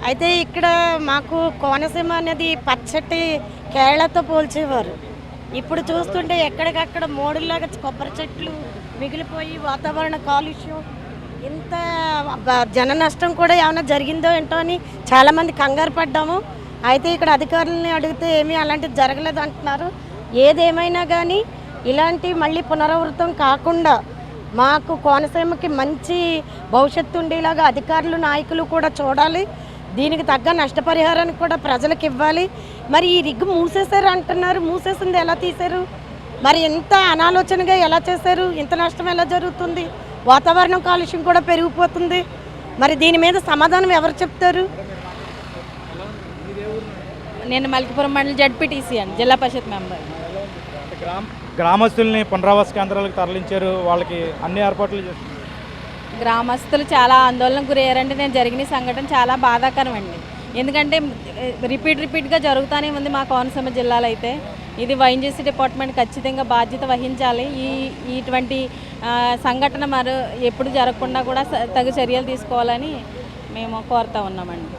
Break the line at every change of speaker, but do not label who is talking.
అయితే ఇక్కడ మాకు కోనసీమ అనేది పచ్చటి కేరళతో పోల్చేవారు. ఇప్పుడు చూస్తుంటే ఎక్కడికక్కడ మోడుల్లాగా కొబ్బరి చెట్లు మిగిలిపోయి వాతావరణ కాలుష్యం ఇంత జన నష్టం కూడా ఏమైనా జరిగిందో ఏంటో అని చాలామంది కంగారు పడ్డాము. అయితే ఇక్కడ అధికారులని అడిగితే ఏమీ అలాంటిది జరగలేదు అంటున్నారు. ఏదేమైనా కానీ ఇలాంటి మళ్ళీ పునరావృతం కాకుండా మాకు కోనసీమకి మంచి భవిష్యత్తు ఉండేలాగా అధికారులు నాయకులు కూడా చూడాలి. దీనికి తగ్గ నష్టపరిహారానికి కూడా ప్రజలకు ఇవ్వాలి. మరి ఈ రిగ్ మూసేశారు అంటున్నారు, మూసేసింది ఎలా తీశారు? మరి ఇంత అనాలోచనగా ఎలా చేశారు? ఇంత నష్టం ఎలా జరుగుతుంది? వాతావరణం కాలుష్యం కూడా పెరిగిపోతుంది. మరి దీని మీద సమాధానం ఎవరు చెప్తారు?
నేను మల్కిపురం మండలి జడ్పీటీసీ అండి, జిల్లా పరిషత్ మెంబర్.
గ్రామస్తుల్ని పునరావాస కేంద్రాలకు తరలించారు, వాళ్ళకి అన్ని ఏర్పాట్లు చేస్తారు.
గ్రామస్తులు చాలా ఆందోళనకు గురయ్యారంటే నేను జరిగిన సంఘటన చాలా బాధాకరం అండి. ఎందుకంటే రిపీట్గా జరుగుతూనే ఉంది మా కోనసీమ జిల్లాలో. అయితే ఇది వైఎన్జీసీ డిపార్ట్మెంట్ ఖచ్చితంగా బాధ్యత వహించాలి. ఇటువంటి సంఘటన ఎప్పుడు జరగకుండా కూడా తగు చర్యలు తీసుకోవాలని మేము కోరుతూ ఉన్నామండి.